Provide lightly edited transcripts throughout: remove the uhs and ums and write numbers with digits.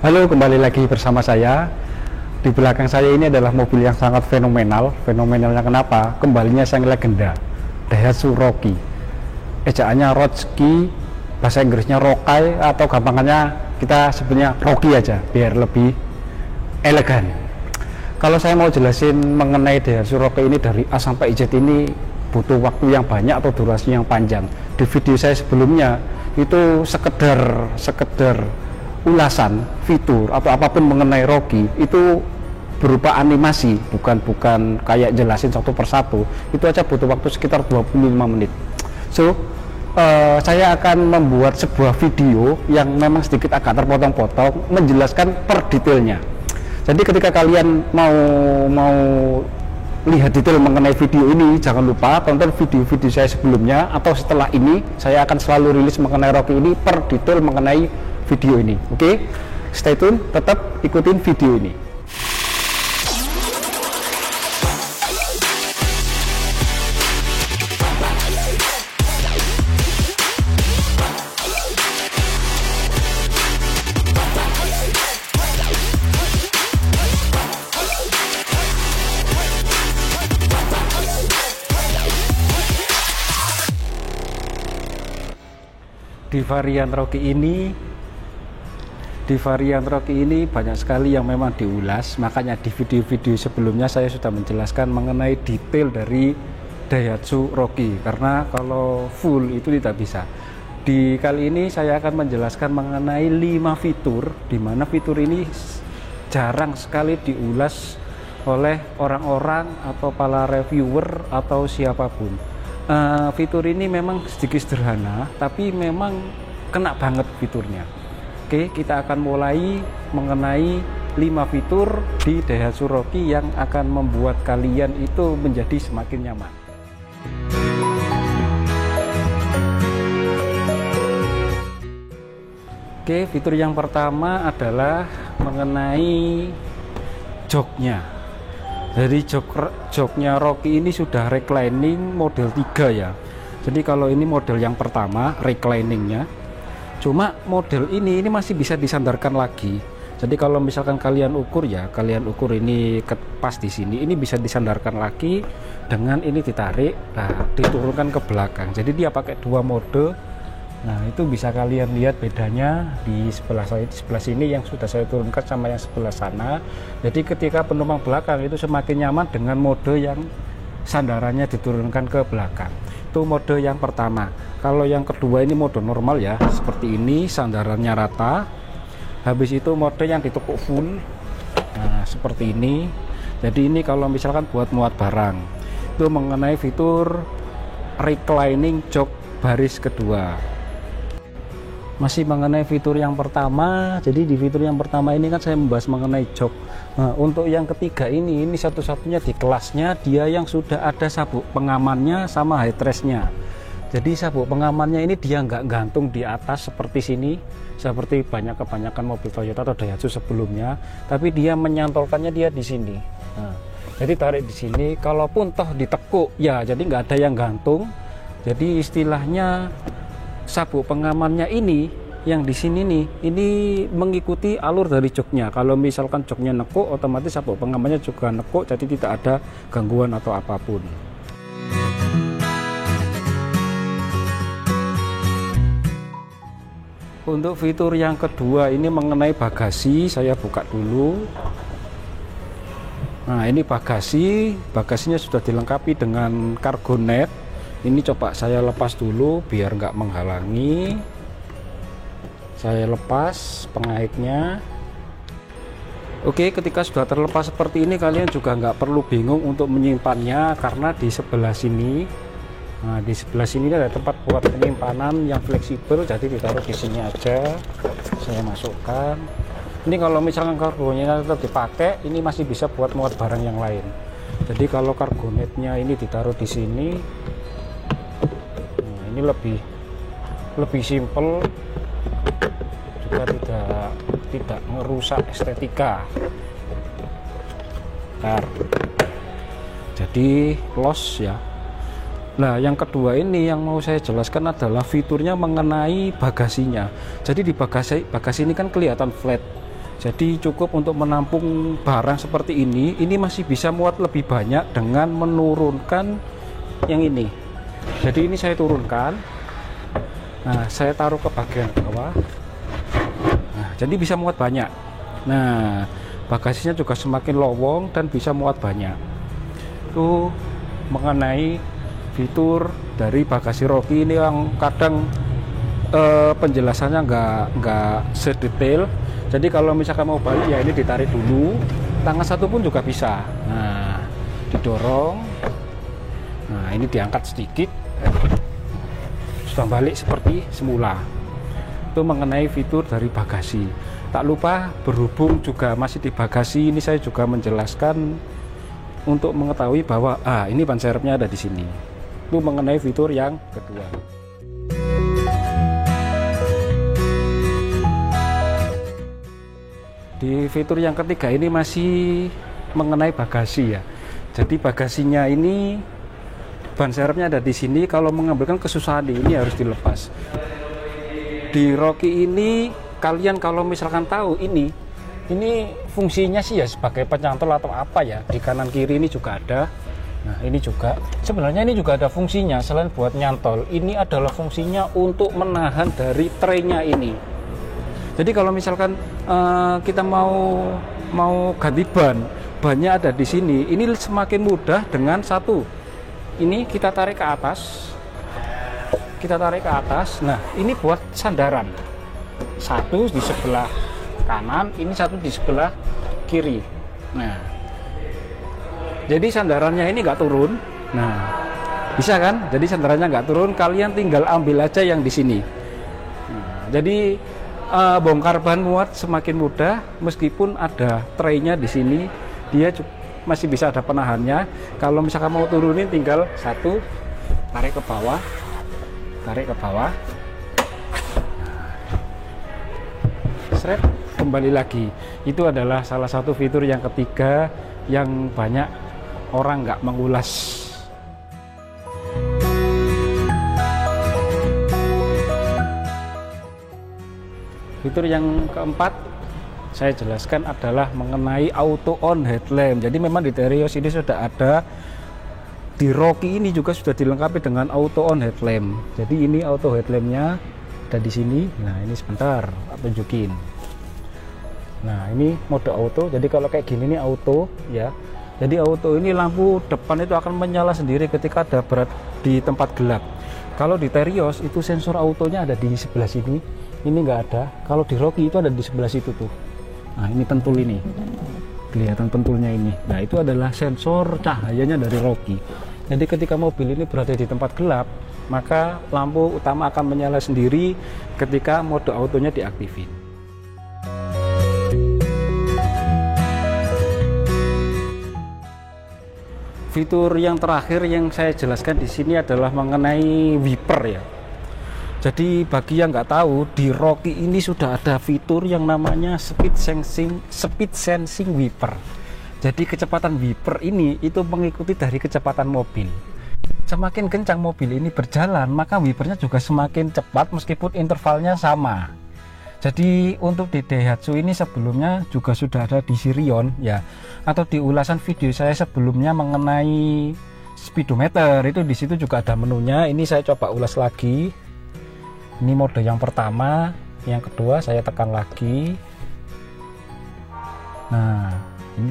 Halo, kembali lagi bersama saya. Di belakang saya ini adalah mobil yang sangat fenomenal. Fenomenalnya kenapa? Kembalinya sang legenda, Daihatsu Rocky. Ejaannya Rocky, bahasa Inggrisnya Rokai, atau gampangannya kita sebutnya Rocky aja, biar lebih elegan. Kalau saya mau jelasin mengenai Daihatsu Rocky ini dari A sampai Z ini butuh waktu yang banyak atau durasi yang panjang. Di video saya sebelumnya itu sekedar ulasan fitur atau apapun mengenai Rocky itu berupa animasi, bukan kayak jelasin satu persatu. Itu aja butuh waktu sekitar 25 menit. So saya akan membuat sebuah video yang memang sedikit agak terpotong-potong menjelaskan per detailnya. Jadi ketika kalian mau lihat detail mengenai video ini, jangan lupa tonton video-video saya sebelumnya, atau setelah ini saya akan selalu rilis mengenai Rocky ini per detail mengenai video ini. Oke, stay tune, tetap ikutin video ini. Di varian Rocky ini banyak sekali yang memang diulas, makanya di video-video sebelumnya saya sudah menjelaskan mengenai detail dari Daihatsu Rocky, karena kalau full itu tidak bisa. Di kali ini saya akan menjelaskan mengenai 5 fitur, di mana fitur ini jarang sekali diulas oleh orang-orang atau para reviewer atau siapapun. Fitur ini memang sedikit sederhana, tapi memang kena banget fiturnya. Oke, kita akan mulai mengenai 5 fitur di Daihatsu Rocky yang akan membuat kalian itu menjadi semakin nyaman. Oke, fitur yang pertama adalah mengenai joknya. Jadi joknya Rocky ini sudah reclining model 3 ya. Jadi kalau ini model yang pertama recliningnya. Cuma model ini masih bisa disandarkan lagi. Jadi kalau misalkan kalian ukur ini pas di sini, ini bisa disandarkan lagi dengan ini ditarik, nah diturunkan ke belakang. Jadi dia pakai 2 mode. Nah itu bisa kalian lihat bedanya di sebelah sini yang sudah saya turunkan sama yang sebelah sana. Jadi ketika penumpang belakang itu semakin nyaman dengan mode yang sandarannya diturunkan ke belakang. Itu mode yang pertama. Kalau yang kedua ini mode normal ya, seperti ini, sandarannya rata. Habis itu mode yang ditekuk full, nah seperti ini. Jadi ini kalau misalkan buat muat barang. Itu mengenai fitur reclining jok baris kedua. Masih mengenai fitur yang pertama. Jadi di fitur yang pertama ini kan saya membahas mengenai jok. Nah, untuk yang ketiga ini satu-satunya di kelasnya dia yang sudah ada sabuk pengamannya sama headrestnya. Jadi sabuk pengamannya ini dia nggak gantung di atas seperti sini, seperti kebanyakan mobil Toyota atau Daihatsu sebelumnya, tapi dia menyantolkannya dia di sini. Nah, jadi tarik di sini, kalaupun toh ditekuk ya, jadi nggak ada yang gantung. Jadi istilahnya sabuk pengamannya ini yang di sini nih, ini mengikuti alur dari joknya. Kalau misalkan joknya nekuk, otomatis sabuk pengamannya juga nekuk, jadi tidak ada gangguan atau apapun. Untuk fitur yang kedua ini mengenai bagasi, saya buka dulu. Nah ini bagasinya sudah dilengkapi dengan cargo net. Ini coba saya lepas dulu biar nggak menghalangi. Saya lepas pengaitnya. Oke, ketika sudah terlepas seperti ini, kalian juga nggak perlu bingung untuk menyimpannya, karena di sebelah sini, nah di sebelah sini ada tempat buat penyimpanan yang fleksibel, jadi ditaruh di sini aja. Saya masukkan. Ini kalau misalkan kargonya tetap dipakai, ini masih bisa buat muat barang yang lain. Jadi kalau cargo netnya ini ditaruh di sini, nah ini lebih simple, juga tidak merusak estetika. Jadi los ya. Nah, yang kedua ini yang mau saya jelaskan adalah fiturnya mengenai bagasinya. Jadi di bagasi ini kan kelihatan flat. Jadi cukup untuk menampung barang seperti ini. Ini masih bisa muat lebih banyak dengan menurunkan yang ini. Jadi ini saya turunkan. Nah, saya taruh ke bagian bawah. Nah, jadi bisa muat banyak. Nah, bagasinya juga semakin lowong dan bisa muat banyak. Itu mengenai fitur dari bagasi Rocky ini yang kadang penjelasannya nggak sedetail. Jadi kalau misalkan mau balik ya ini ditarik dulu, tangan satu pun juga bisa. Nah, didorong. Nah, ini diangkat sedikit, sudah balik seperti semula. Itu mengenai fitur dari bagasi. Tak lupa, berhubung juga masih di bagasi, ini saya juga menjelaskan untuk mengetahui bahwa ini ban serepnya ada di sini. Itu mengenai fitur yang kedua. Di fitur yang ketiga ini masih mengenai bagasi ya. Jadi bagasinya ini ban serepnya ada di sini. Kalau mengambilkan kesusahan ini harus dilepas. Di Rocky ini kalian kalau misalkan tahu ini fungsinya sih ya sebagai penyantol atau apa ya. Di kanan kiri ini juga ada. Nah, ini juga sebenarnya ini juga ada fungsinya selain buat nyantol. Ini adalah fungsinya untuk menahan dari traynya ini. Jadi kalau misalkan kita mau ganti bannya ada di sini, ini semakin mudah dengan satu. Ini kita tarik ke atas. Nah, ini buat sandaran. Satu di sebelah kanan, ini satu di sebelah kiri. Nah, jadi sandarannya ini nggak turun. Nah, bisa kan? Jadi sandarannya nggak turun, kalian tinggal ambil aja yang di sini. Nah, jadi bongkar ban muat semakin mudah, meskipun ada traynya di sini, dia masih bisa ada penahannya. Kalau misalkan mau turunin, tinggal satu, tarik ke bawah, seret, kembali lagi. Itu adalah salah satu fitur yang ketiga yang banyak orang nggak mengulas. Fitur yang keempat saya jelaskan adalah mengenai auto on headlamp. Jadi memang di Terios ini sudah ada, di Rocky ini juga sudah dilengkapi dengan auto on headlamp. Jadi ini auto headlampnya ada di sini. Nah, ini sebentar tunjukin. Nah, ini mode auto. Jadi kalau kayak gini nih auto ya. Jadi auto ini lampu depan itu akan menyala sendiri ketika ada berat di tempat gelap. Kalau di Terios itu sensor autonya ada di sebelah sini. Ini nggak ada. Kalau di Rocky itu ada di sebelah situ tuh. Nah, ini pentul ini. Kelihatan pentulnya ini. Nah, itu adalah sensor cahayanya dari Rocky. Jadi ketika mobil ini berada di tempat gelap, maka lampu utama akan menyala sendiri ketika mode autonya diaktifin. Fitur yang terakhir yang saya jelaskan di sini adalah mengenai wiper ya. Jadi bagi yang nggak tahu, di Rocky ini sudah ada fitur yang namanya speed sensing wiper. Jadi kecepatan wiper ini itu mengikuti dari kecepatan mobil. Semakin kencang mobil ini berjalan, maka wipernya juga semakin cepat meskipun intervalnya sama. Jadi untuk di Daihatsu ini sebelumnya juga sudah ada di Sirion ya, atau di ulasan video saya sebelumnya mengenai speedometer, itu di situ juga ada menunya. Ini saya coba ulas lagi. Ini mode yang pertama, yang kedua saya tekan lagi. Nah, ini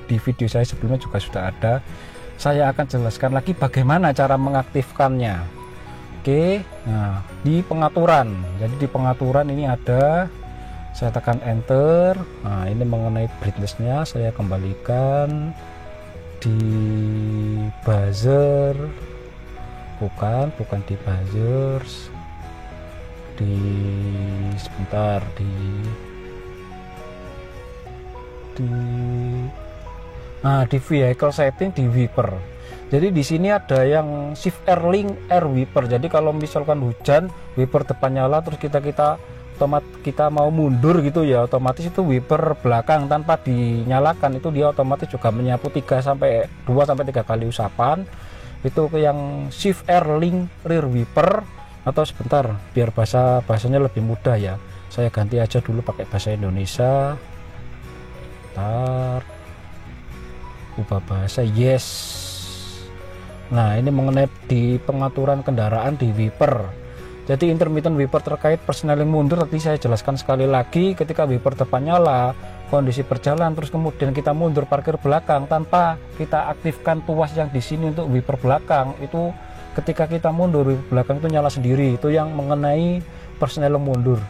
di video saya sebelumnya juga sudah ada. Saya akan jelaskan lagi bagaimana cara mengaktifkannya. Oke, nah di pengaturan. Jadi di pengaturan ini ada, saya tekan enter. Nah, ini mengenai brightness-nya saya kembalikan di buzzer. Bukan di buzzers. Sebentar di vehicle setting di wiper. Jadi di sini ada yang shift air link air wiper. Jadi kalau misalkan hujan, wiper depan nyala, terus kita mau mundur gitu ya, otomatis itu wiper belakang tanpa dinyalakan itu dia otomatis juga menyapu 2 sampai 3 kali usapan. Itu ke yang shift air link rear wiper, atau sebentar biar bahasanya lebih mudah ya, Saya ganti aja dulu pakai bahasa Indonesia. Ntar ubah bahasa, yes. Nah, ini mengenai di pengaturan kendaraan di wiper. Jadi intermittent wiper terkait persneling mundur tadi saya jelaskan sekali lagi. Ketika wiper depan nyala, kondisi berjalan, terus kemudian kita mundur parkir belakang tanpa kita aktifkan tuas yang di sini untuk wiper belakang, itu ketika kita mundur wiper belakang itu nyala sendiri. Itu yang mengenai persneling mundur.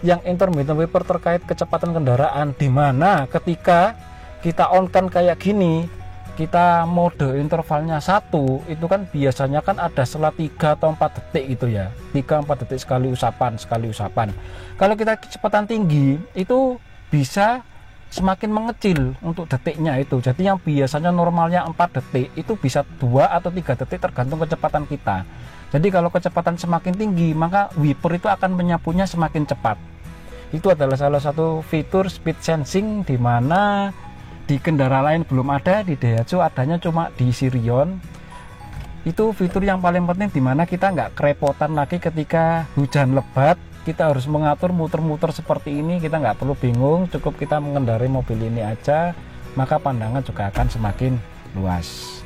Yang intermittent wiper terkait kecepatan kendaraan, di mana ketika kita on kan kayak gini, kita mode intervalnya 1, itu kan biasanya kan ada setelah 3 atau 4 detik gitu ya, 3-4 detik sekali usapan. Kalau kita kecepatan tinggi itu bisa semakin mengecil untuk detiknya itu. Jadi yang biasanya normalnya 4 detik itu bisa 2 atau 3 detik tergantung kecepatan kita. Jadi kalau kecepatan semakin tinggi, maka wiper itu akan menyapunya semakin cepat. Itu adalah salah satu fitur speed sensing di mana di kendaraan lain belum ada, di Daihatsu adanya cuma di Sirion. Itu fitur yang paling penting di mana kita nggak kerepotan lagi ketika hujan lebat, kita harus mengatur muter-muter seperti ini, kita nggak perlu bingung, cukup kita mengendarai mobil ini aja, maka pandangan juga akan semakin luas.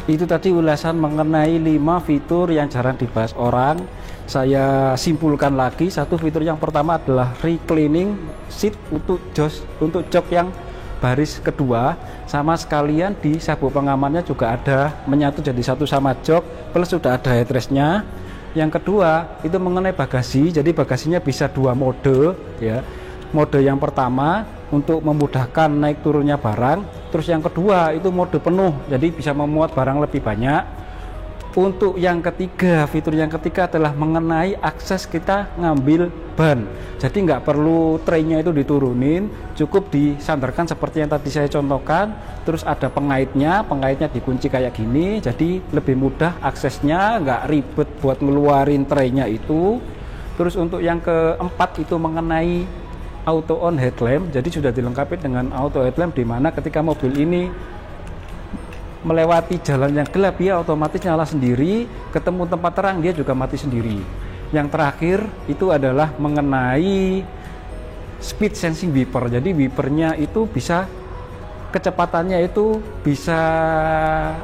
Itu tadi ulasan mengenai 5 fitur yang jarang dibahas orang. Saya simpulkan lagi, satu fitur yang pertama adalah reclining seat untuk jok yang baris kedua, sama sekalian di sabuk pengamannya juga ada menyatu jadi satu sama jok, plus sudah ada headrestnya. Yang kedua itu mengenai bagasi, jadi bagasinya bisa 2 mode ya. Mode yang pertama untuk memudahkan naik turunnya barang, terus yang kedua itu mode penuh, jadi bisa memuat barang lebih banyak. Untuk yang ketiga, fitur yang ketiga adalah mengenai akses kita ngambil ban. Jadi nggak perlu traynya itu diturunin, cukup disandarkan seperti yang tadi saya contohkan. Terus ada pengaitnya dikunci kayak gini, jadi lebih mudah aksesnya, nggak ribet buat ngeluarin traynya itu. Terus untuk yang keempat itu mengenai auto on headlamp, jadi sudah dilengkapi dengan auto headlamp, di mana ketika mobil ini melewati jalan yang gelap dia otomatis nyala sendiri, ketemu tempat terang dia juga mati sendiri. Yang terakhir itu adalah mengenai speed sensing wiper. Jadi wipernya itu bisa kecepatannya itu bisa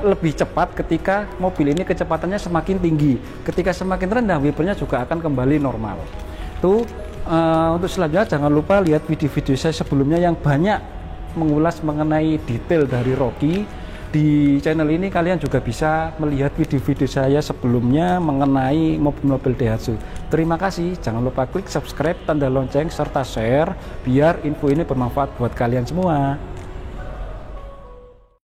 lebih cepat ketika mobil ini kecepatannya semakin tinggi. Ketika semakin rendah wipernya juga akan kembali normal. Itu untuk selanjutnya jangan lupa lihat video-video saya sebelumnya yang banyak mengulas mengenai detail dari Rocky. Di channel ini kalian juga bisa melihat video-video saya sebelumnya mengenai mobil-mobil Daihatsu. Terima kasih, jangan lupa klik subscribe, tanda lonceng, serta share biar info ini bermanfaat buat kalian semua.